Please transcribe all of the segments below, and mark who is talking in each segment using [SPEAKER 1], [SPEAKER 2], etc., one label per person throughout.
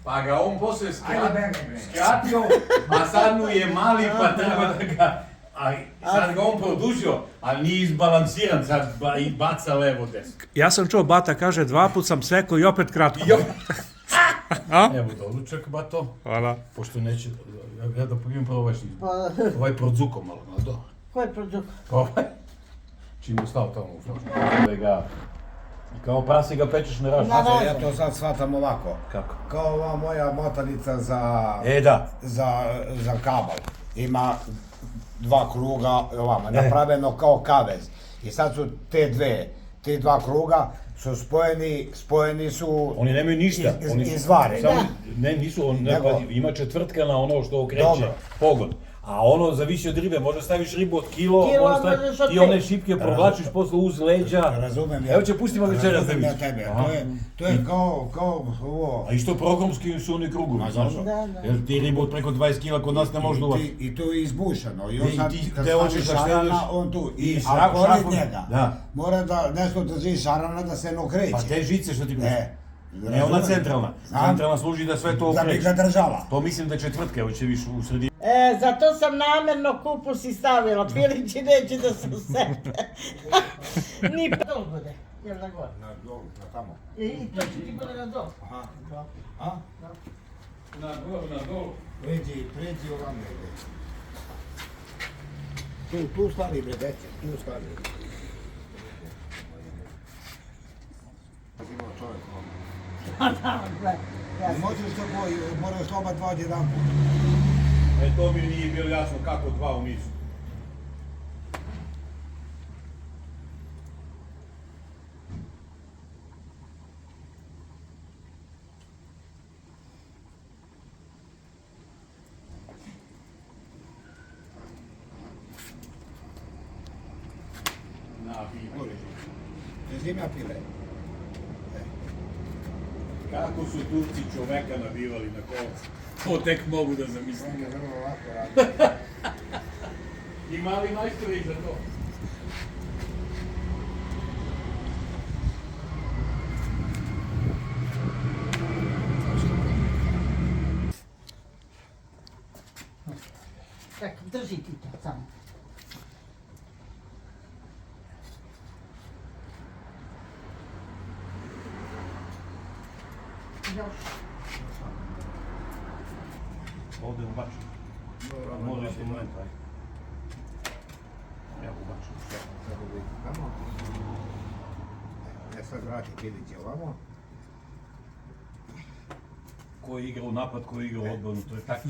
[SPEAKER 1] Pa ga on posle skratio, a sad mu je mali pa treba da ga... Sad ga on produžio, ali nije izbalansiran, sad i baca levo desno.
[SPEAKER 2] Ja sam čuo, Bata kaže, 2 put sam sekao i opet kratko.
[SPEAKER 1] Evo doručak, Bato.
[SPEAKER 2] Hvala.
[SPEAKER 1] Pošto neće, ja da pobijem prvo ovaj šniz. Ovaj produzuko malo, ali dobro.
[SPEAKER 3] Ko je produk?
[SPEAKER 1] Ovaj. Čim je stao tamo u flašku. I kao prase ga pečeš na ražu.
[SPEAKER 4] Ja to sad shvatam ovako.
[SPEAKER 1] Kako?
[SPEAKER 4] Kao ova moja motanica
[SPEAKER 1] Da.
[SPEAKER 4] za kabel. Ima 2 kruga ovamo, napravljeno kao kavez. I sad su te 2 kruga su spojeni su...
[SPEAKER 1] Oni nemaju ništa.
[SPEAKER 4] Izvare.
[SPEAKER 1] Ne, nisu, ima četvrtka na ono što okreće pogon. A ono zavisi od ribe, možda staviš ribu od kilo, i one šipke provlačiš posle uz leđa.
[SPEAKER 4] Razumem ja.
[SPEAKER 1] Evo će pustimo večeras da vidiš.
[SPEAKER 4] To je kao ovo...
[SPEAKER 1] A isto programski su oni krugovi, znaš? Jer ti ribu od preko 20 kila kod nas ne možeš uvati.
[SPEAKER 4] I to je izbušeno. I on sad, kad
[SPEAKER 1] staviš
[SPEAKER 4] staviš šarana, on tu. A pored njega, mora da nešto drži šarana da se ne okreće.
[SPEAKER 1] Pa te žice što ti kažeš? Ne, ona centralna. Centralna služi da sve to okreće.
[SPEAKER 4] Da bi ga držala.
[SPEAKER 1] To mislim da je četvrtka, evo će više u sredini.
[SPEAKER 3] Zato sam namerno kupus i stavila, Filići neće da se osete. Ni dol bude, jel na gore?
[SPEAKER 4] Na dolu, na tamo.
[SPEAKER 3] I to će ti bude na dol.
[SPEAKER 4] A?
[SPEAKER 1] Na dolu.
[SPEAKER 4] Pređi ovam bre. Tu stani bre, deci, tu stani. Ima čovjek ovamo. Ne možeš to boji, moraš oba 2 jedan put.
[SPEAKER 1] To mi nije bilo jasno kako 2 u nizu. Na pile.
[SPEAKER 4] Zemlja pile.
[SPEAKER 1] Kako su Turci čoveka nabivali na kolce? To tek mogu da zamislim.
[SPEAKER 4] On je vrlo lako radio.
[SPEAKER 1] I mali majstori za to.
[SPEAKER 3] Tako, drži ti to samo. Još.
[SPEAKER 1] Ovdje ubaču. Može se moment, aj. Evo ubaču.
[SPEAKER 4] Ja sad vratim Filić ovamo.
[SPEAKER 1] Ko je igrao u napad, ko je igrao u odbranu, to je tako.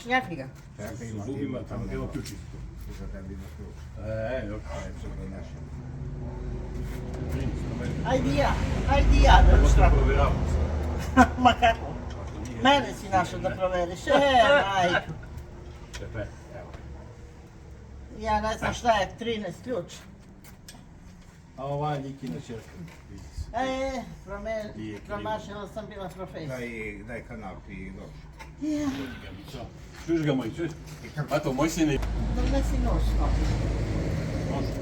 [SPEAKER 3] Šljafi ga.
[SPEAKER 1] Su zubima tamo bilo ključisto.
[SPEAKER 4] Za tebi na ključ.
[SPEAKER 1] Još.
[SPEAKER 3] Ajde ja da
[SPEAKER 1] Možda
[SPEAKER 3] šta.
[SPEAKER 1] provjeravamo sad.
[SPEAKER 3] Ma kako? Mene si našao da proveriš, majku.
[SPEAKER 1] Tepe, evo.
[SPEAKER 3] Ja ne znam šta je 13 ključ.
[SPEAKER 1] A ova je Nikina čerka, vidi se.
[SPEAKER 3] Promašila sam bila profesija.
[SPEAKER 4] Daj kanal i doš.
[SPEAKER 1] Čuješ ga moj, čuješ? A to moj sin je...
[SPEAKER 3] Donesi nož,
[SPEAKER 1] Može.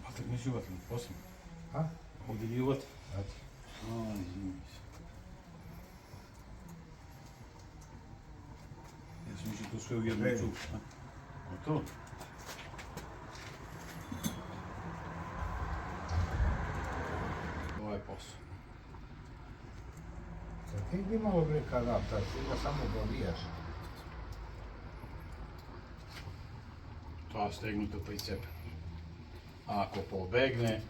[SPEAKER 1] Pa tak neću uvati, poslije.
[SPEAKER 4] A?
[SPEAKER 1] Ovdje nije uvati. Izvini se. Ja sam mislio to sve u jednom čuvu. To? Ovo je posao.
[SPEAKER 4] Ti bi malo bre kanal, ti ga samo dobijaš.
[SPEAKER 1] To stegnuto pa i cepe. Ako pobegne,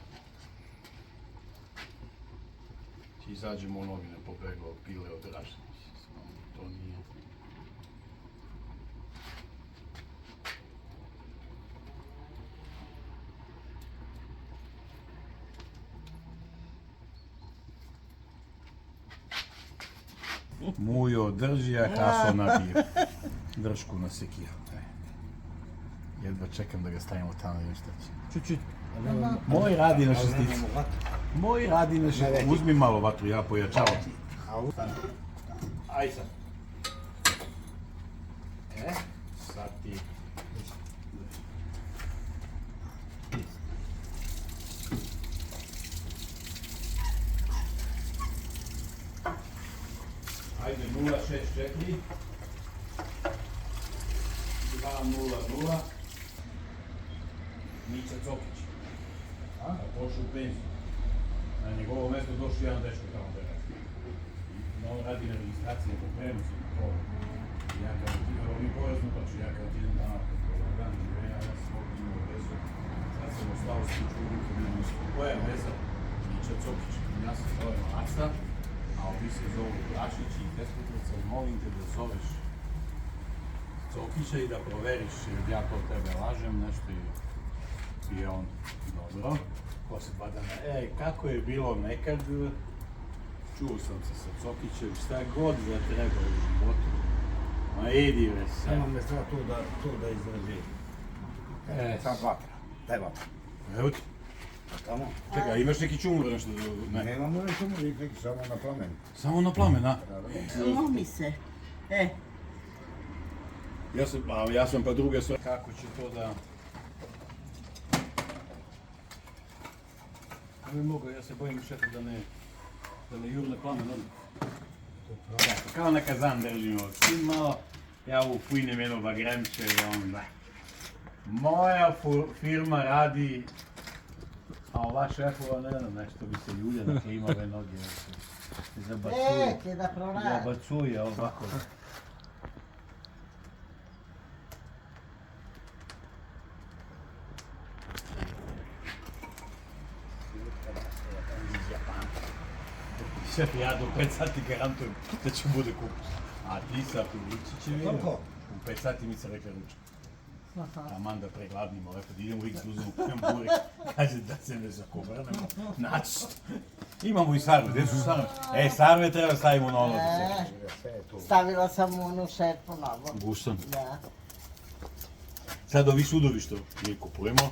[SPEAKER 1] ti izađemo u novine, pobeglo od pile od rašnice. To nije... Mujo drži, a Haso nabije. Dršku na sekiju. Jedva čekam da ga stavimo tamo i šta će. Čuć. Moj radi na šestici. Moj radi na šestici. Uzmi malo vatru, ja pojačavam. Aj sad. Sad ti. Ajde 064 200 Mića Cokić. A pošao u penziju. Na njegovo mesto došao jedan dečko tamo da radi. I on radi na registraciji nekog prenosa na to. I ja kada ti mi porezno toču, ja kada ti idem tamo kod dan živenja, ja sam ovdje imao vezu. Sad sam u Slavovsku čuvu kod jednom isto. Koja je veza? Mića Cokić. Ja se zovem Aca, a ovi se zovu Brašić i Despotovca. Molim te da zoveš Cokića i da proveriš, jer ja to tebe lažem, nešto i on dobro. Posle 2 dana, kako je bilo nekad, čuo sam se sa Cokićem, šta god da treba u životu. Ma idi ve se.
[SPEAKER 4] Samo me sad tu da izrazi. Sad vatra, daj vatra.
[SPEAKER 1] Evo ti.
[SPEAKER 4] Tamo?
[SPEAKER 1] Čekaj, imaš neki čumur nešto? Ne.
[SPEAKER 4] Nemamo neki čumur, samo na plamen.
[SPEAKER 1] Samo na plamen, a?
[SPEAKER 3] Lomi se.
[SPEAKER 1] Ja sam pa druge stvari. Kako će to da... Ne mogu, ja se bojim šefa da ne jurne plamen odmah. Kao na kazan držimo, čim malo, ja upujnem jedno bagremče i onda. Moja firma radi, a ova šefova ne znam, nešto bi se ljulja na klimave noge.
[SPEAKER 3] Ti da proradi.
[SPEAKER 1] Zabacuje ovako. Šef, ja do 5 sati garantujem da će bude kupus. A ti sad u Vučićevi, u 5 sati mi se rekla ručak. Amanda pregladnimo, lepo da idemo uvijek da uzmemo burek, kaže da se ne zakovrnemo, naći. Imamo i sarve, gdje su sarve? Sarve treba stavimo na ono da se...
[SPEAKER 3] Stavila sam u onu šerpu novu.
[SPEAKER 1] Guštan.
[SPEAKER 3] Da.
[SPEAKER 1] Sad ovi sudovi što mi kupujemo,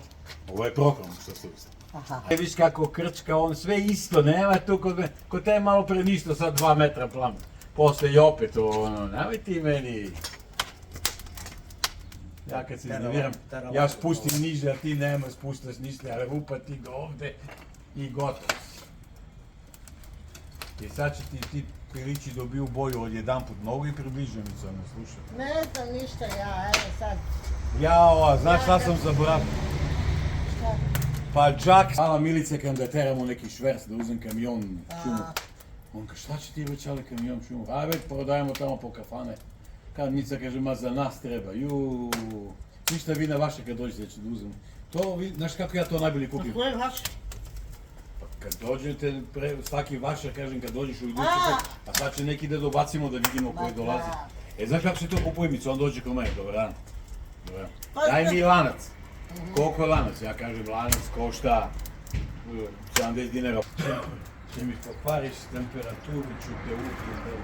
[SPEAKER 1] ovo je program što se ustane. Viš kako krčka, on sve isto, nema tu kod te malo pre ništa, sad 2 metra plamen. Posle i opet ono, nemoj ti meni. Ja kad se iznerviram, ja spustim niže, a ti nema spustaš ništa, ali rupa ti ga ovde i gotovo si. I sad će ti priliči dobiju boju od jedan put nogu i približio mi se ono, slušaj.
[SPEAKER 3] Ne znam ništa ja, evo sad.
[SPEAKER 1] Jao, znaš šta sam zaboravio?
[SPEAKER 3] Šta?
[SPEAKER 1] Pa džak, mala Milica kad da teramo neki šverc, da uzem kamion šumu. On kaže, šta će ti već ali kamion šumu? A već prodajemo tamo po kafane. Kad Mica kaže, ma za nas treba, juuu. Ništa vi na vaše kad dođete će da uzmemo. To, znaš kako ja to najbolje kupim?
[SPEAKER 3] Ko je vaš?
[SPEAKER 1] Pa kad dođete, svaki vašar, kažem, kad dođeš u industriju, a sad će neki da dobacimo da vidimo koji dolazi. Znaš kako se to kupuje Mica? On dođe kod mene, dobar dan. Daj mi lanac. Koliko je lanac? Ja kažem, lanac košta 70 dinara. Če mi pokvariš temperaturu, ću te upijem.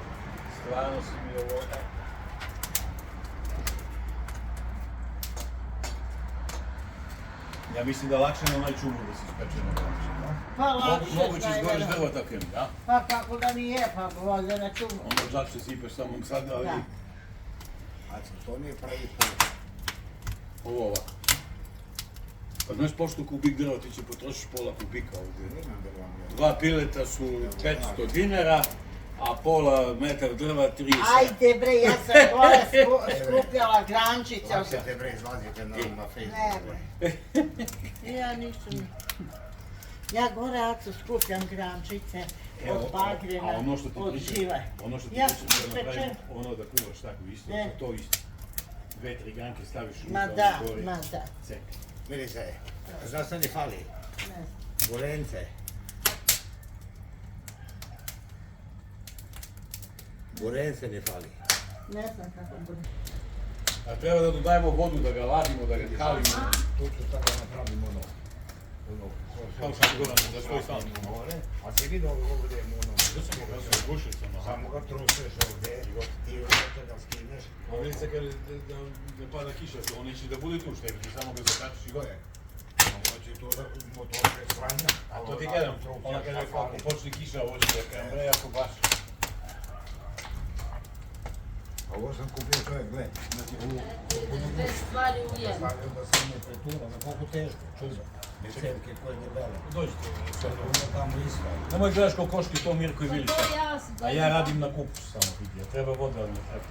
[SPEAKER 1] Stvarno si mi ovo... Ja mislim da lakše na onaj čumur da se ispeče na glavče.
[SPEAKER 3] Pa lakše,
[SPEAKER 1] Moguće izgoriš drvo tako im, da?
[SPEAKER 3] Pa kako da nije, pa voze na čumu.
[SPEAKER 1] Onda džak se sipeš samo sad, ali...
[SPEAKER 4] Znači, to nije pravi put.
[SPEAKER 1] Ovo ovako. Pa znaš pošto kubik drva ti će potrošiš pola kubika ovdje. 2 pileta su 500 dinara, a pola metar drva 30.
[SPEAKER 3] Ajde bre, ja sam gore skupljala grančice.
[SPEAKER 4] Lakšete bre, izlazite na Facebook.
[SPEAKER 3] Ne bre. Ja nisam. Ja gore Aco skupljam grančice od bagrena, od žive.
[SPEAKER 1] Ono što ti
[SPEAKER 3] Ja
[SPEAKER 1] pričam
[SPEAKER 3] sam
[SPEAKER 1] da napravimo,
[SPEAKER 3] pečen.
[SPEAKER 1] ono da kuvaš tako isto, to isto. 2-3 granke staviš
[SPEAKER 3] Ma
[SPEAKER 1] unutra,
[SPEAKER 3] da,
[SPEAKER 1] gori,
[SPEAKER 3] ma da.
[SPEAKER 1] cek.
[SPEAKER 4] Vidi se, znaš šta ne fali?
[SPEAKER 3] Ne.
[SPEAKER 4] Burence. Burence ne fali.
[SPEAKER 3] Ne znam kako bude.
[SPEAKER 1] A treba da dodajemo vodu, da ga ladimo, da ga kalimo.
[SPEAKER 4] Tu ću sad da napravim ono.
[SPEAKER 1] Kao sam govoran, da stoji sam.
[SPEAKER 4] A si vidio ovdje ono?
[SPEAKER 1] Da sam govoran, da sam gušicom.
[SPEAKER 4] Samo ga truseš ovdje, ti ovdje ga skineš.
[SPEAKER 1] A vidi se kad ne pada kiša, on neće da bude tu štepi, ti samo ga zakačiš i gore.
[SPEAKER 4] Znači to da motor je sranja.
[SPEAKER 1] A to ti gledam, ona kada ako počne kiša, ovo će da krembreja ako baš.
[SPEAKER 4] Ovo sam kupio čovjek, gled.
[SPEAKER 5] Dve stvari u jednu.
[SPEAKER 4] Stavio da se ne pretura, na koliko teško, čudo. Cevke koje debele.
[SPEAKER 1] Dođite,
[SPEAKER 4] Sad ono tamo isto.
[SPEAKER 1] nemoj gledaš kao koški, to Mirko i
[SPEAKER 5] Pa
[SPEAKER 1] Milica.
[SPEAKER 5] to ja sam.
[SPEAKER 1] A ja radim na kupcu samo, vidi, treba voda, ali ne treba.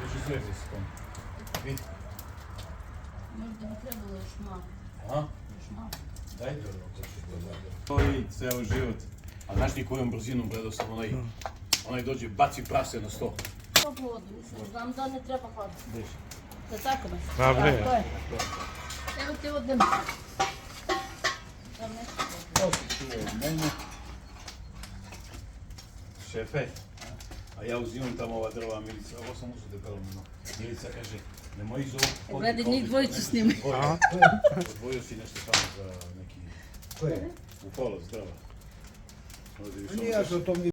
[SPEAKER 1] Beži svezi se tom. Vidi,
[SPEAKER 5] Možda bi trebalo još malo.
[SPEAKER 1] aha,
[SPEAKER 5] Još malo.
[SPEAKER 1] daj to. To je ceo život. A znaš ti kojom brzinom gledao sam onaj dođe, baci prase na sto.
[SPEAKER 5] Kako vodu, mislim, znam da ne treba vodu.
[SPEAKER 1] Beži.
[SPEAKER 5] Da tako me.
[SPEAKER 2] Pa bre.
[SPEAKER 5] Tako je. Evo ti ovo demo. Evo nešto.
[SPEAKER 1] To si čuo od mene. Šefe, a ja uzimam tamo ova drva Milica, ovo sam uzeo debelo mino. Milica kaže, nemoj iz ovog
[SPEAKER 5] Gledaj, njih dvojicu snimaj.
[SPEAKER 1] Odvojio si nešto tamo za neki...
[SPEAKER 4] Ko je?
[SPEAKER 1] U polos drva. Ovdje više
[SPEAKER 4] Nije ja se o tom